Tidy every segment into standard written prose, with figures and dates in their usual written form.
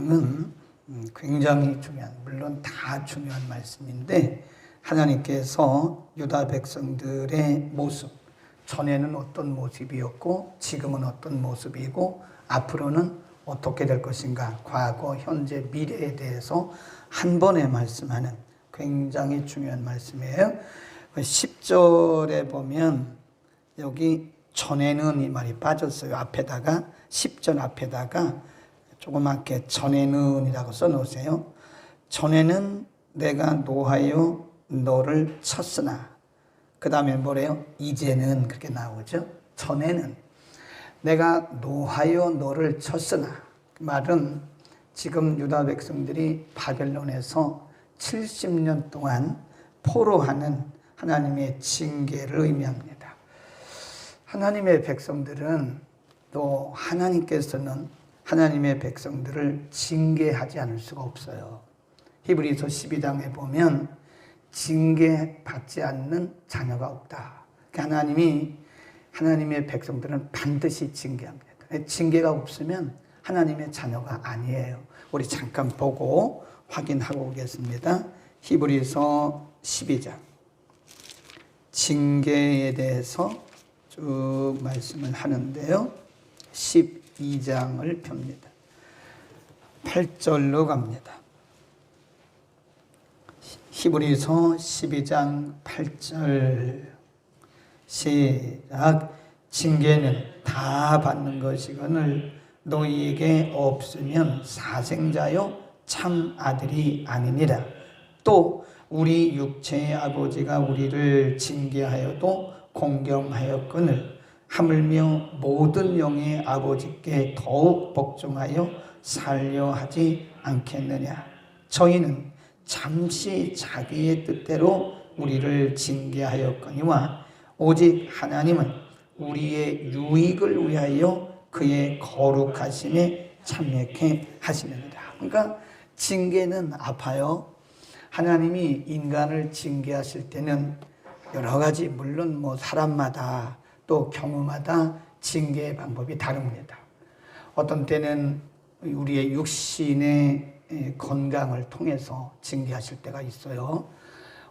장은 굉장히 중요한, 물론 다 중요한 말씀인데 하나님께서 유다 백성들의 모습, 전에는 어떤 모습이었고 지금은 어떤 모습이고 앞으로는 어떻게 될 것인가, 과거, 현재, 미래에 대해서 한 번에 말씀하는 굉장히 중요한 말씀이에요. 10절에 보면 여기 전에는 이 말이 빠졌어요. 앞에다가 10절 앞에다가 조그맣게 전에는 이라고 써놓으세요. 전에는 내가 노하여 너를 쳤으나, 그 다음에 뭐래요? 이제는, 그렇게 나오죠. 전에는 내가 노하여 너를 쳤으나, 그 말은 지금 유다 백성들이 바벨론에서 70년 동안 포로하는 하나님의 징계를 의미합니다. 하나님의 백성들은, 또 하나님께서는 하나님의 백성들을 징계하지 않을 수가 없어요. 히브리서 12장에 보면 징계받지 않는 자녀가 없다. 하나님이, 하나님의 백성들은 반드시 징계합니다. 징계가 없으면 하나님의 자녀가 아니에요. 우리 잠깐 보고 확인하고 오겠습니다. 히브리서 12장 징계에 대해서 쭉 말씀을 하는데요. 12장을 펴니다. 8절로 갑니다. 히브리서 12장 8절 시작. 징계는 다 받는 것이거늘 너희에게 없으면 사생자요 참 아들이 아니니라. 또 우리 육체의 아버지가 우리를 징계하여도 공경하였거늘 하물며 모든 영의 아버지께 더욱 복종하여 살려 하지 않겠느냐. 저희는 잠시 자기의 뜻대로 우리를 징계하였거니와 오직 하나님은 우리의 유익을 위하여 그의 거룩하심에 참여케 하시느니라. 그러니까 징계는 아파요. 하나님이 인간을 징계하실 때는 여러 가지, 물론 사람마다 또 경우마다 징계의 방법이 다릅니다. 어떤 때는 우리의 육신의 건강을 통해서 징계하실 때가 있어요.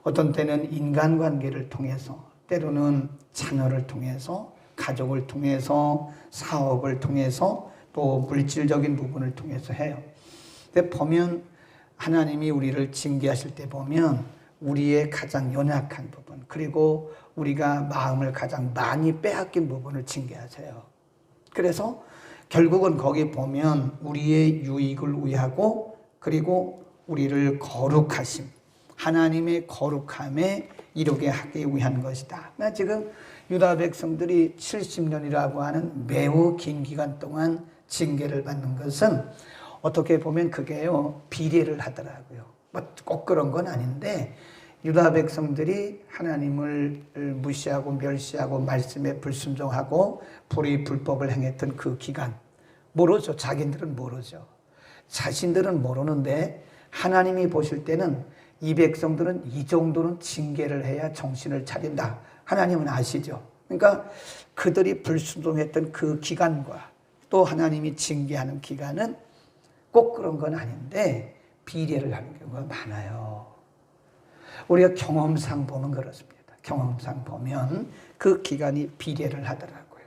어떤 때는 인간관계를 통해서, 때로는 자녀를 통해서, 가족을 통해서, 사업을 통해서, 또 물질적인 부분을 통해서 해요. 근데 보면 하나님이 우리를 징계하실 때 보면 우리의 가장 연약한 부분, 그리고 우리가 마음을 가장 많이 빼앗긴 부분을 징계하세요. 그래서 결국은 거기 보면 우리의 유익을 위하고, 그리고 우리를 거룩하심, 하나님의 거룩함에 이르게 하기 위한 것이다. 지금 유다 백성들이 70년이라고 하는 매우 긴 기간 동안 징계를 받는 것은 어떻게 보면 그게요, 비례를 하더라고요. 꼭 그런 건 아닌데, 유다 백성들이 하나님을 무시하고 멸시하고 말씀에 불순종하고 불법을 행했던 그 기간, 모르죠. 자기들은 모르죠. 자신들은 모르는데 하나님이 보실 때는 이 백성들은 이 정도는 징계를 해야 정신을 차린다. 하나님은 아시죠. 그러니까 그들이 불순종했던 그 기간과 또 하나님이 징계하는 기간은 꼭 그런 건 아닌데 비례를 하는 경우가 많아요. 우리가 경험상 보면 그렇습니다. 경험상 보면 그 기간이 비례를 하더라고요.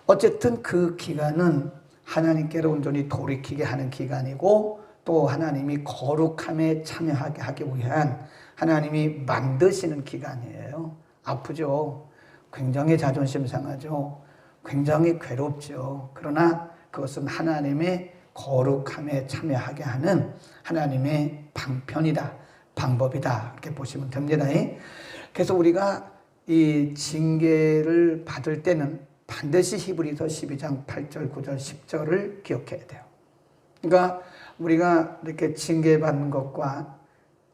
어쨌든 그 기간은 하나님께로 온전히 돌이키게 하는 기간이고, 또 하나님이 거룩함에 참여하게 하기 위한 하나님이 만드시는 기간이에요. 아프죠. 굉장히 자존심 상하죠. 굉장히 괴롭죠. 그러나 그것은 하나님의 거룩함에 참여하게 하는 하나님의 방편이다, 방법이다, 이렇게 보시면 됩니다. 그래서 우리가 이 징계를 받을 때는 반드시 히브리서 12장 8절, 9절, 10절을 기억해야 돼요. 그러니까 우리가 이렇게 징계받는 것과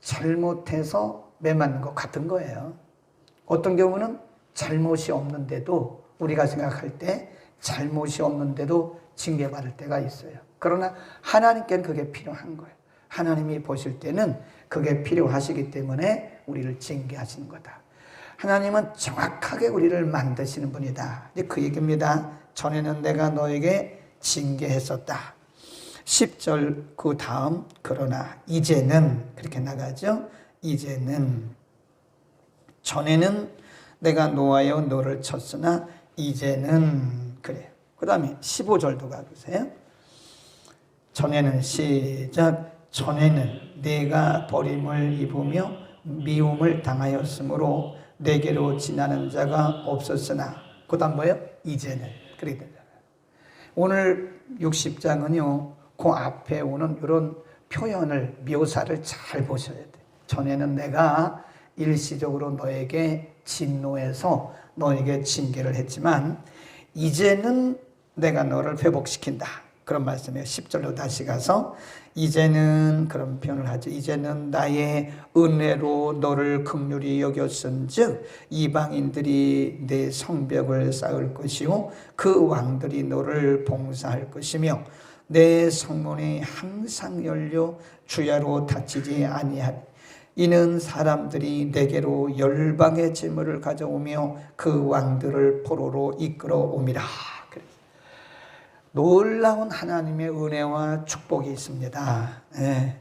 잘못해서 매맞는 것 같은 거예요. 어떤 경우는 잘못이 없는데도, 우리가 생각할 때 잘못이 없는데도 징계받을 때가 있어요. 그러나 하나님께는 그게 필요한 거예요. 하나님이 보실 때는 그게 필요하시기 때문에 우리를 징계하시는 거다. 하나님은 정확하게 우리를 만드시는 분이다. 그 얘기입니다. 전에는 내가 너에게 징계했었다. 10절 그 다음 그러나 이제는 그렇게 나가죠. 이제는 전에는 내가 노하여 너를 쳤으나 이제는 그래. 그 다음에 15절도 가보세요. 전에는 시작. 전에는 내가 버림을 입으며 미움을 당하였으므로 내게로 지나는 자가 없었으나 그 다음 뭐예요? 이제는 그렇게 되잖아요. 오늘 60장은요 그 앞에 오는 이런 표현을 묘사를 잘 보셔야 돼요. 전에는 내가 일시적으로 너에게 진노해서 너에게 징계를 했지만 이제는 내가 너를 회복시킨다. 그런 말씀이에요. 10절로 다시 가서 이제는 그런 표현을 하죠. 이제는 나의 은혜로 너를 긍휼히 여겼은즉 이방인들이 내 성벽을 쌓을 것이요 그 왕들이 너를 봉사할 것이며 내 성문이 항상 열려 주야로 닫히지 아니하리. 이는 사람들이 내게로 열방의 재물을 가져오며 그 왕들을 포로로 이끌어옵니다. 놀라운 하나님의 은혜와 축복이 있습니다. 네.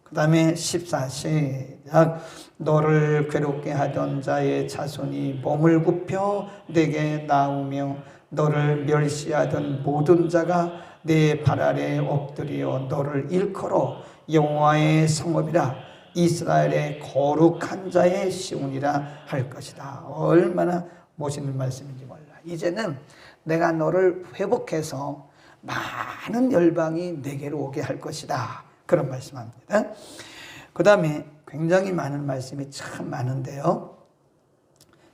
그 다음에 14 시작. 너를 괴롭게 하던 자의 자손이 몸을 굽혀 내게 나오며 너를 멸시하던 모든 자가 내 발 아래 엎드려 너를 일컬어 여호와의 성읍이라 이스라엘의 거룩한 자의 시온이라 할 것이다. 얼마나 멋있는 말씀인지 몰라. 이제는 내가 너를 회복해서 많은 열방이 내게로 오게 할 것이다. 그런 말씀합니다. 그 다음에 굉장히 많은 말씀이 참 많은데요.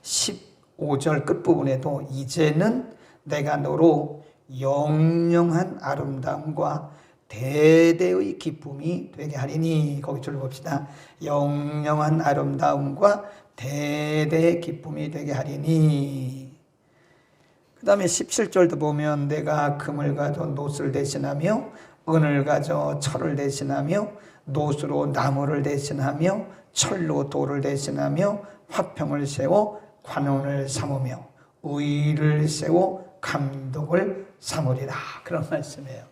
15절 끝부분에도 이제는 내가 너로 영영한 아름다움과 대대의 기쁨이 되게 하리니 거기 줄 봅시다. 영영한 아름다움과 대대의 기쁨이 되게 하리니 그 다음에 17절도 보면 내가 금을 가져 노스를 대신하며 은을 가져 철을 대신하며 노스로 나무를 대신하며 철로 돌을 대신하며 화평을 세워 관원을 삼으며 의를 세워 감독을 삼으리라. 그런 말씀이에요.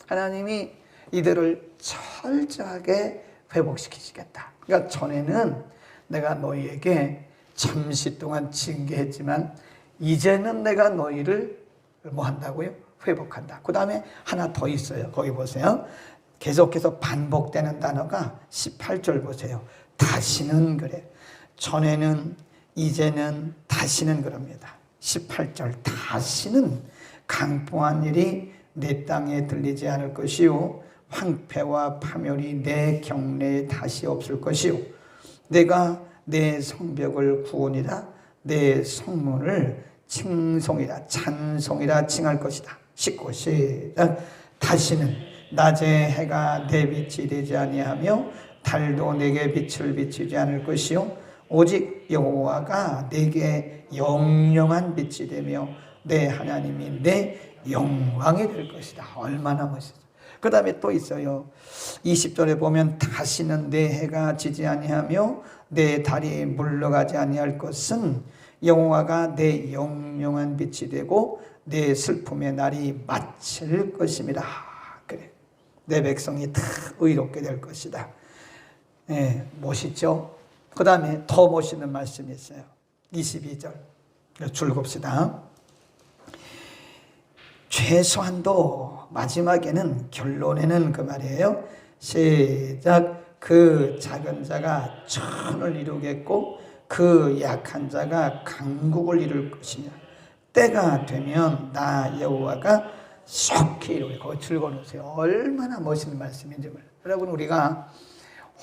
하나님이 이들을 철저하게 회복시키시겠다. 그러니까 전에는 내가 너희에게 잠시 동안 징계했지만 이제는 내가 너희를 뭐 한다고요? 회복한다. 그 다음에 하나 더 있어요. 거기 보세요. 계속해서 반복되는 단어가 18절 보세요. 다시는 그래. 전에는 이제는 다시는 그럽니다. 18절 다시는 강포한 일이 내 땅에 들리지 않을 것이요 황폐와 파멸이 내 경내에 다시 없을 것이요 내가 내 성벽을 구원이라 내 성문을 칭송이라 찬송이라 칭할 것이다. 19 시작. 다시는 낮에 해가 내 빛이 되지 아니하며 달도 내게 빛을 비추지 않을 것이요 오직 여호와가 내게 영영한 빛이 되며 내 하나님이 내 영광이 될 것이다. 얼마나 멋있어. 그 다음에 또 있어요. 20절에 보면 다시는 내 해가 지지 아니하며 내 달이 물러가지 아니할 것은 여호와가 내 영영한 빛이 되고 내 슬픔의 날이 마칠 것입니다. 그래. 내 백성이 다 의롭게 될 것이다. 네, 멋있죠? 그 다음에 더 멋있는 말씀이 있어요. 22절 줄곱시다. 최소한도 마지막에는 결론에는 그 말이에요. 시작. 그 작은 자가 천을 이루겠고 그 약한 자가 강국을 이룰 것이냐. 때가 되면 나 여호와가 속히 이루게. 거기 즐거우세요. 얼마나 멋있는 말씀인지 몰라요. 여러분 우리가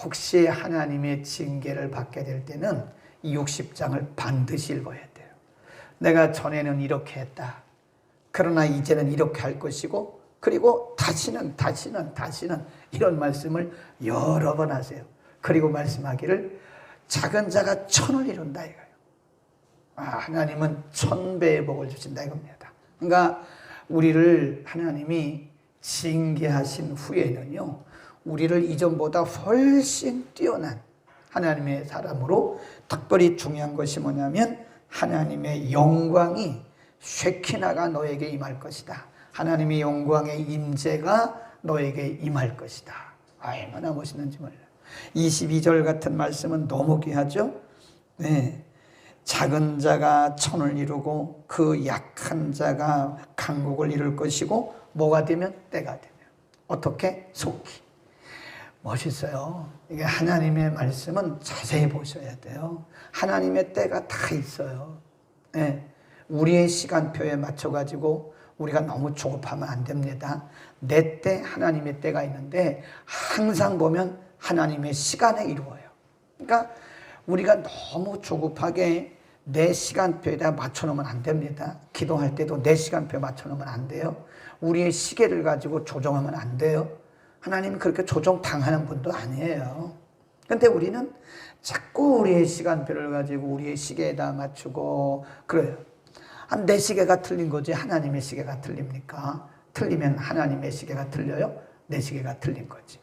혹시 하나님의 징계를 받게 될 때는 이 60장을 반드시 읽어야 돼요. 내가 전에는 이렇게 했다. 그러나 이제는 이렇게 할 것이고 그리고 다시는 이런 말씀을 여러 번 하세요. 그리고 말씀하기를 작은 자가 천을 이룬다 이거예요. 하나님은 1000배의 복을 주신다 이겁니다. 그러니까 우리를 하나님이 징계하신 후에는요 우리를 이전보다 훨씬 뛰어난 하나님의 사람으로 특별히 중요한 것이 뭐냐면 하나님의 영광이 쉐키나가 너에게 임할 것이다. 하나님의 영광의 임재가 너에게 임할 것이다. 얼마나 멋있는지 몰라요. 22절 같은 말씀은 너무 귀하죠. 네. 작은 자가 천을 이루고 그 약한 자가 강국을 이룰 것이고 뭐가 되면 때가 되면 어떻게? 속히. 멋있어요. 이게 하나님의 말씀은 자세히 보셔야 돼요. 하나님의 때가 다 있어요. 네. 우리의 시간표에 맞춰가지고 우리가 너무 조급하면 안 됩니다. 내 때, 하나님의 때가 있는데 항상 보면 하나님의 시간에 이루어요. 그러니까 우리가 너무 조급하게 내 시간표에다 맞춰놓으면 안 됩니다. 기도할 때도 내 시간표에 맞춰놓으면 안 돼요. 우리의 시계를 가지고 조정하면 안 돼요. 하나님은 그렇게 조정당하는 분도 아니에요. 근데 우리는 자꾸 우리의 시간표를 가지고 우리의 시계에다 맞추고 그래요. 내 시계가 틀린 거지 하나님의 시계가 틀립니까? 틀리면 하나님의 시계가 틀려요? 내 시계가 틀린 거지.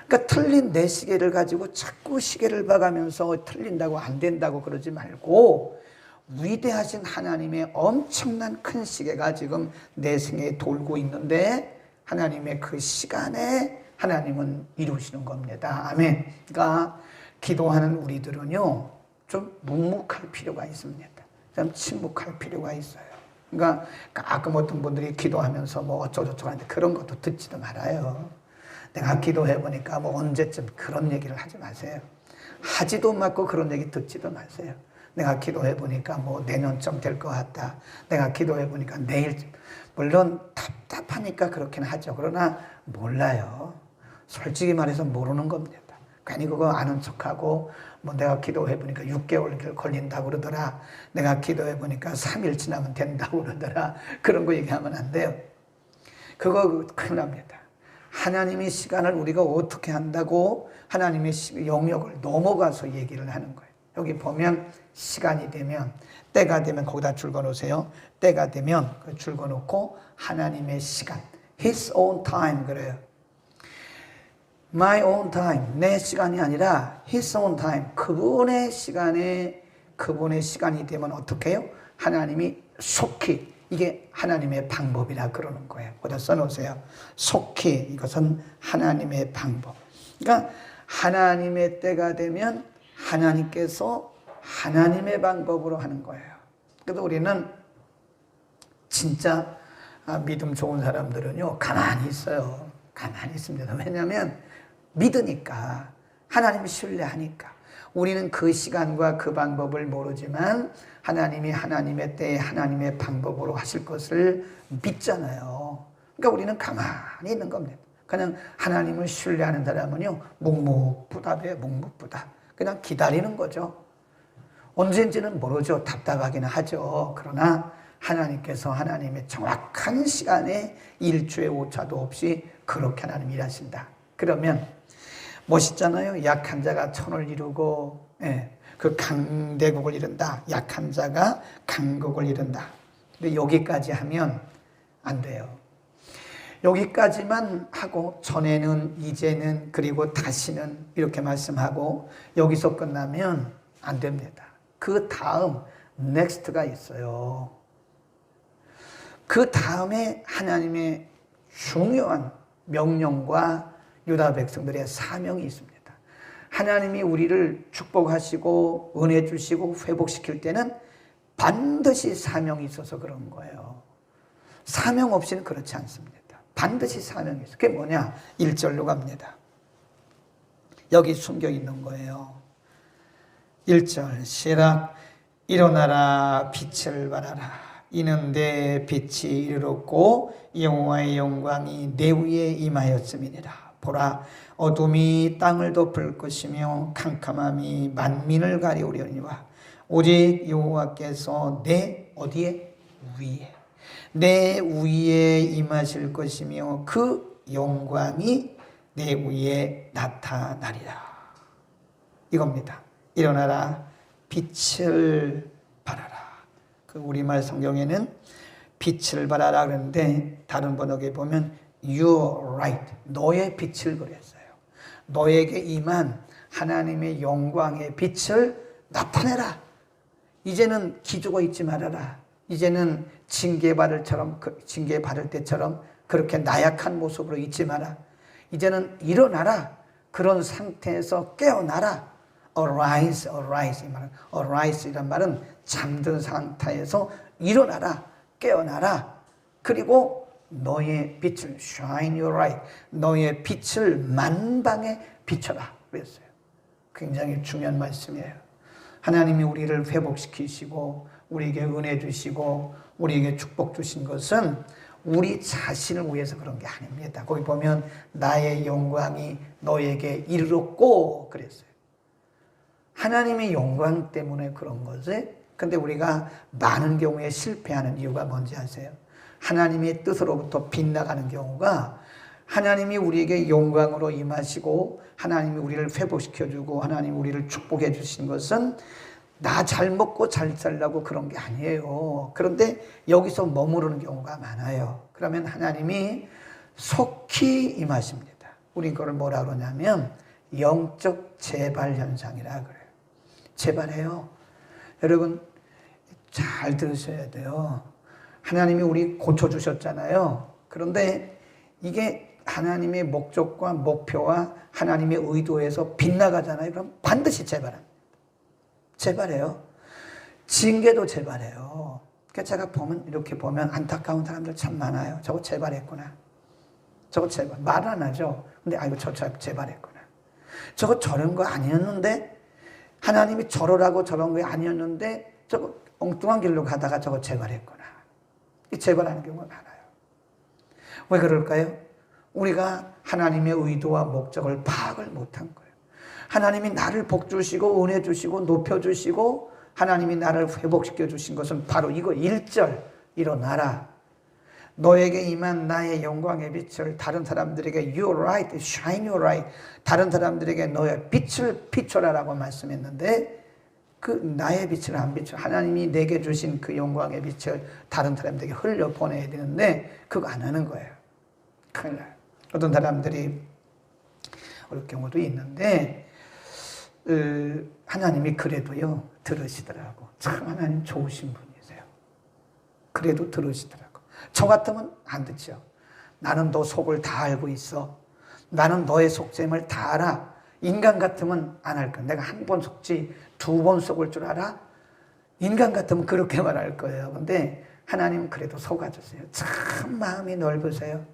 그러니까 틀린 내 시계를 가지고 자꾸 시계를 봐가면서 틀린다고 안 된다고 그러지 말고 위대하신 하나님의 엄청난 큰 시계가 지금 내 생에 돌고 있는데 하나님의 그 시간에 하나님은 이루시는 겁니다. 아멘. 그러니까 기도하는 우리들은요 좀 묵묵할 필요가 있습니다. 좀 침묵할 필요가 있어요. 그러니까 가끔 어떤 분들이 기도하면서 뭐 어쩌고저쩌고 하는데 그런 것도 듣지도 말아요. 내가 기도해보니까 뭐 언제쯤 그런 얘기를 하지 마세요. 하지도 말고 그런 얘기 듣지도 마세요. 내가 기도해보니까 뭐 내년쯤 될 것 같다. 내가 기도해보니까 내일쯤. 물론 답답하니까 그렇긴 하죠. 그러나 몰라요. 솔직히 말해서 모르는 겁니다. 괜히 그거 아는 척하고 뭐 내가 기도해보니까 6개월 걸린다고 그러더라. 내가 기도해보니까 3일 지나면 된다고 그러더라. 그런 거 얘기하면 안 돼요. 그거 큰일 납니다. 하나님의 시간을 우리가 어떻게 한다고 하나님의 영역을 넘어가서 얘기를 하는 거예요. 여기 보면 시간이 되면 때가 되면 거기다 줄거 놓으세요. 때가 되면 줄거 놓고 하나님의 시간 His own time 그래요. My own time 내 시간이 아니라 His own time 그분의 시간에 그분의 시간이 되면 어떻게 해요? 하나님이 속히 이게 하나님의 방법이라 그러는 거예요. 거기다 써놓으세요. 속히 이것은 하나님의 방법. 그러니까 하나님의 때가 되면 하나님께서 하나님의 방법으로 하는 거예요. 그래서 우리는 진짜 믿음 좋은 사람들은요 가만히 있어요. 가만히 있습니다. 왜냐하면 믿으니까 하나님을 신뢰하니까 우리는 그 시간과 그 방법을 모르지만 하나님이 하나님의 때에 하나님의 방법으로 하실 것을 믿잖아요. 그러니까 우리는 가만히 있는 겁니다. 그냥 하나님을 신뢰하는 사람은요 묵묵부답이에요. 묵묵부답. 그냥 기다리는 거죠. 언제인지는 모르죠. 답답하기는 하죠. 그러나 하나님께서 하나님의 정확한 시간에 일초의 오차도 없이 그렇게 하나님 일하신다. 그러면 멋있잖아요. 약한 자가 천을 이루고 그 강대국을 이룬다. 약한 자가 강국을 이룬다. 근데 여기까지 하면 안 돼요. 여기까지만 하고 전에는 이제는 그리고 다시는 이렇게 말씀하고 여기서 끝나면 안 됩니다. 그 다음 넥스트가 있어요. 그 다음에 하나님의 중요한 명령과 유다 백성들의 사명이 있습니다. 하나님이 우리를 축복하시고 은혜 주시고 회복시킬 때는 반드시 사명이 있어서 그런 거예요. 사명 없이는 그렇지 않습니다. 반드시 사명이 있어요. 그게 뭐냐? 1절로 갑니다. 여기 숨겨 있는 거예요. 1절 시작. 일어나라 빛을 발하라. 이는 내 빛이 이르렀고 여호와의 영광이 내 위에 임하였음이니라. 보라 어둠이 땅을 덮을 것이며 캄캄함이 만민을 가리우려니와 오직 여호와께서 내 어디에? 위에 내 위에 임하실 것이며 그 영광이 내 위에 나타나리라. 이겁니다. 일어나라 빛을 발하라. 그 우리말 성경에는 빛을 발하라 그러는데 다른 번역에 보면 Your light, 너의 빛을 그랬어요. 너에게 임한 하나님의 영광의 빛을 나타내라. 이제는 기죽어 있지 말아라. 이제는 징계받을 때처럼 그렇게 나약한 모습으로 있지 마라. 이제는 일어나라. 그런 상태에서 깨어나라. arise, arise 이 말은 arise 이란 말은 잠든 상태에서 일어나라. 깨어나라. 그리고 너의 빛을 shine your light. 너의 빛을 만방에 비춰라. 그랬어요. 굉장히 중요한 말씀이에요. 하나님이 우리를 회복시키시고 우리에게 은혜 주시고 우리에게 축복 주신 것은 우리 자신을 위해서 그런 게 아닙니다. 거기 보면 나의 영광이 너에게 이르렀고 그랬어요. 하나님의 영광 때문에 그런 거지. 근데 우리가 많은 경우에 실패하는 이유가 뭔지 아세요? 하나님의 뜻으로부터 빗나가는 경우가 하나님이 우리에게 영광으로 임하시고 하나님이 우리를 회복시켜주고 하나님이 우리를 축복해 주신 것은 나 잘 먹고 잘 살라고 그런 게 아니에요. 그런데 여기서 머무르는 경우가 많아요. 그러면 하나님이 속히 임하십니다. 우리 그걸 뭐라 그러냐면 영적 재발 현상이라 그래요. 재발해요. 여러분 잘 들으셔야 돼요. 하나님이 우리 고쳐주셨잖아요. 그런데 이게 하나님의 목적과 목표와 하나님의 의도에서 빗나가잖아요. 그럼 반드시 재발합니다. 재발해요. 징계도 재발해요. 그러니까 제가 보면 이렇게 보면 안타까운 사람들 참 많아요. 저거 재발했구나. 저거 재발. 말 안 하죠. 근데 아이고 저 재발했구나. 저거 저런 거 아니었는데 하나님이 저러라고 저런 거 아니었는데 저거 엉뚱한 길로 가다가 저거 재발했구나. 이 재발하는 경우가 많아요. 왜 그럴까요? 우리가 하나님의 의도와 목적을 파악을 못한 거예요. 하나님이 나를 복 주시고 은혜 주시고 높여 주시고 하나님이 나를 회복시켜 주신 것은 바로 이거 1절 일어나라. 너에게 임한 나의 영광의 빛을 다른 사람들에게 your light, shine your light. 다른 사람들에게 너의 빛을 비춰라라고 말씀했는데 그 나의 빛을 안 비춰. 하나님이 내게 주신 그 영광의 빛을 다른 사람들에게 흘려 보내야 되는데 그거 안 하는 거예요. 큰일 나요. 어떤 사람들이 어릴 경우도 있는데 하나님이 그래도요 들으시더라고. 참 하나님 좋으신 분이세요. 그래도 들으시더라고. 저 같으면 안 듣죠. 나는 너 속을 다 알고 있어. 나는 너의 속셈을 다 알아. 인간 같으면 안 할 거야. 내가 한 번 속지 2번 속을 줄 알아? 인간 같으면 그렇게 말할 거예요. 근데 하나님은 그래도 속아주세요. 참 마음이 넓으세요.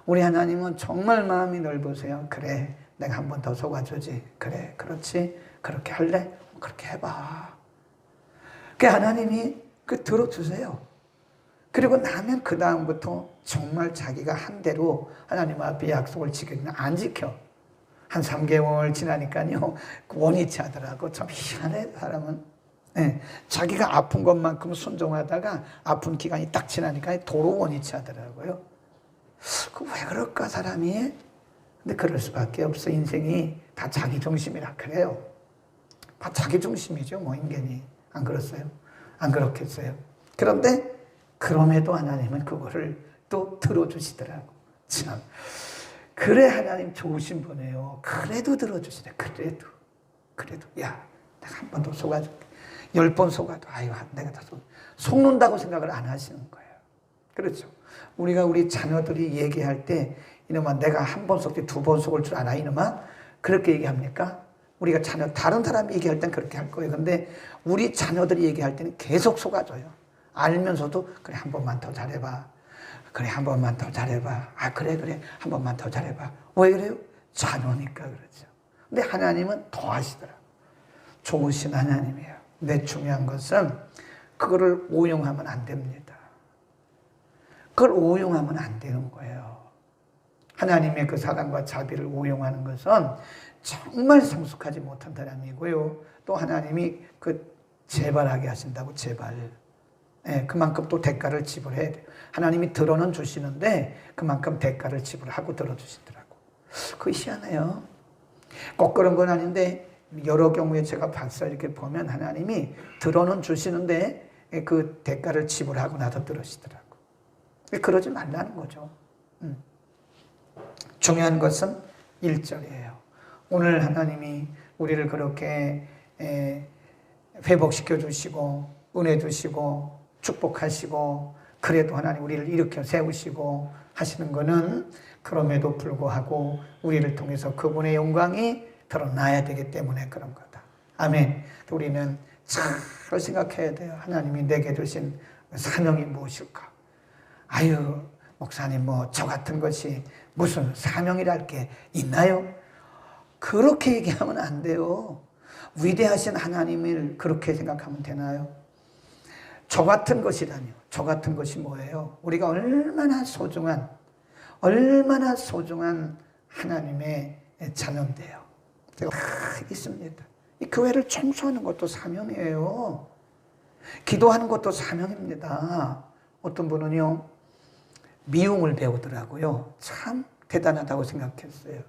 우리 하나님은 정말 마음이 넓으세요. 그래, 내가 한 번 더 속아주지. 그래, 그렇지. 그렇게 할래? 그렇게 해봐. 그 하나님이 들어주세요. 그리고 나면 그 다음부터 정말 자기가 한 대로 하나님 앞에 약속을 지키면 안 지켜. 한 3개월 지나니까요 원위치 하더라고. 참 희한해 사람은. 네, 자기가 아픈 것만큼 순종하다가 아픈 기간이 딱 지나니까 도로 원위치 하더라고요. 왜 그럴까 사람이? 근데 그럴 수밖에 없어. 인생이 다 자기 중심이라 그래요. 다 자기 중심이죠 뭐 인간이. 안 그렇어요? 안 그렇겠어요? 그런데 그럼에도 하나님은 그거를 또 들어주시더라고. 참 그래 하나님 좋으신 분이에요. 그래도 들어주시네. 그래도 야 내가 한 번 더 속아줄게. 10번 속아도 아유 내가 다 속는다고 생각을 안 하시는 거예요. 그렇죠. 우리가 우리 자녀들이 얘기할 때 이놈아 내가 한 번 속지 2번 속을 줄 알아 이놈아? 그렇게 얘기합니까? 우리가 다른 사람이 얘기할 땐 그렇게 할 거예요. 근데 우리 자녀들이 얘기할 때는 계속 속아줘요. 알면서도 그래 한 번만 더 잘해봐. 그래 한 번만 더 잘해봐. 아 그래 한 번만 더 잘해봐. 왜 그래요? 자녀니까 그렇죠. 근데 하나님은 더 하시더라고요. 좋으신 하나님이에요. 근데 중요한 것은 그거를 오용하면 안 됩니다. 그걸 오용하면 안 되는 거예요. 하나님의 그 사랑과 자비를 오용하는 것은 정말 성숙하지 못한 사람이고요. 또 하나님이 재발하게 하신다고 재발. 네, 그만큼 또 대가를 지불해야 돼요. 하나님이 들어는 주시는데 그만큼 대가를 지불하고 들어주시더라고. 그거 희한해요. 꼭 그런 건 아닌데 여러 경우에 제가 봤어요. 이렇게 보면 하나님이 들어는 주시는데 그 대가를 지불하고 나서 들으시더라고. 그러지 말라는 거죠. 중요한 것은 1절이에요. 오늘 하나님이 우리를 그렇게 회복시켜 주시고 은혜 주시고 축복하시고 그래도 하나님 우리를 일으켜 세우시고 하시는 것은 그럼에도 불구하고 우리를 통해서 그분의 영광이 드러나야 되기 때문에 그런 거다. 아멘. 우리는 잘 생각해야 돼요. 하나님이 내게 주신 사명이 무엇일까? 아유, 목사님 저 같은 것이 무슨 사명이랄 게 있나요? 그렇게 얘기하면 안 돼요. 위대하신 하나님을 그렇게 생각하면 되나요? 저 같은 것이라뇨. 저 같은 것이 뭐예요? 우리가 얼마나 소중한 하나님의 자녀인데요. 제가 다 있습니다. 이 교회를 청소하는 것도 사명이에요. 기도하는 것도 사명입니다. 어떤 분은요, 미용을 배우더라고요. 참 대단하다고 생각했어요.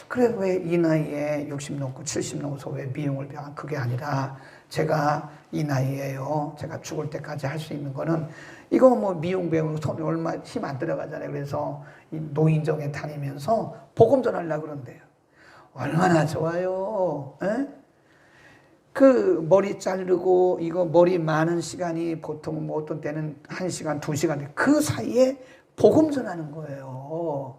그래, 왜 이 나이에 60 넘고 70 넘어서 왜 미용을 배워? 그게 아니라 제가 이 나이에요. 제가 죽을 때까지 할 수 있는 거는 이거 미용 배우는 손에 얼마 힘 안 들어가잖아요. 그래서 이 노인정에 다니면서 복음 전하려고 그런대요. 얼마나 좋아요. 에? 그 머리 자르고 이거 머리 많은 시간이 보통 어떤 때는 1시간, 2시간 그 사이에 복음 전하는 거예요.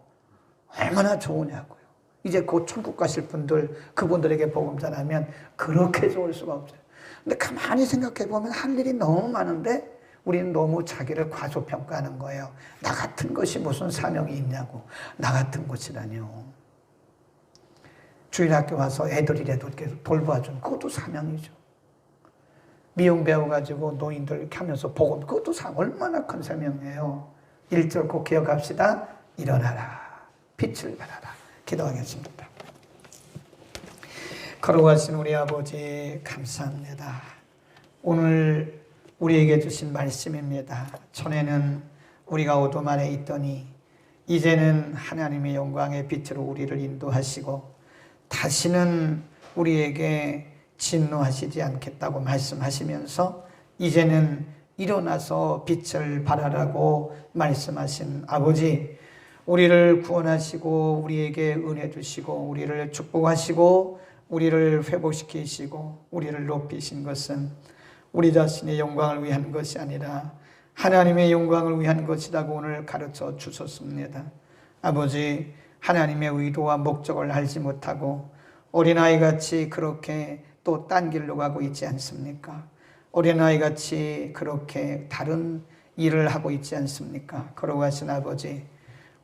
얼마나 좋으냐고요. 이제 곧 천국 가실 분들, 그분들에게 복음 전하면 그렇게 좋을 수가 없어요. 근데 가만히 생각해 보면 할 일이 너무 많은데 우리는 너무 자기를 과소평가하는 거예요. 나 같은 것이 무슨 사명이 있냐고. 나 같은 것이라뇨. 주일학교 와서 애들이라도 계속 돌봐주는 그것도 사명이죠. 미용 배워가지고 노인들 이렇게 하면서 복음, 그것도 얼마나 큰 사명이에요. 1절 꼭 기억합시다. 일어나라. 빛을 발하라. 기도하겠습니다. 거룩하신 우리 아버지 감사합니다. 오늘 우리에게 주신 말씀입니다. 전에는 우리가 어둠 안에 있더니 이제는 하나님의 영광의 빛으로 우리를 인도하시고 다시는 우리에게 진노하시지 않겠다고 말씀하시면서 이제는 일어나서 빛을 발하라고 말씀하신 아버지, 우리를 구원하시고 우리에게 은혜 주시고 우리를 축복하시고 우리를 회복시키시고 우리를 높이신 것은 우리 자신의 영광을 위한 것이 아니라 하나님의 영광을 위한 것이라고 오늘 가르쳐 주셨습니다. 아버지, 하나님의 의도와 목적을 알지 못하고 어린아이같이 그렇게 또 딴 길로 가고 있지 않습니까? 어린아이같이 그렇게 다른 일을 하고 있지 않습니까? 거룩하신 아버지,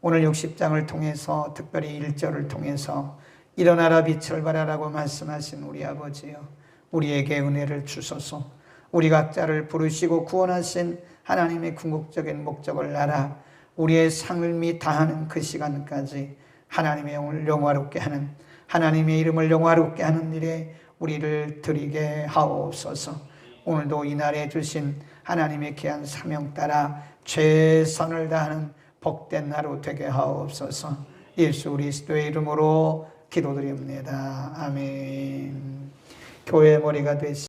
오늘 60장을 통해서 특별히 1절을 통해서 일어나라 빛을 발하라고 말씀하신 우리 아버지요, 우리에게 은혜를 주소서. 우리 각자를 부르시고 구원하신 하나님의 궁극적인 목적을 알아 우리의 삶이 다하는 그 시간까지 하나님의 영을 영화롭게 하는, 하나님의 이름을 영화롭게 하는 일에 우리를 드리게 하옵소서. 오늘도 이날에 주신 하나님의 귀한 사명 따라 최선을 다하는 복된 하루 되게 하옵소서. 예수 그리스도의 이름으로 기도드립니다. 아멘. 교회의 머리가 되시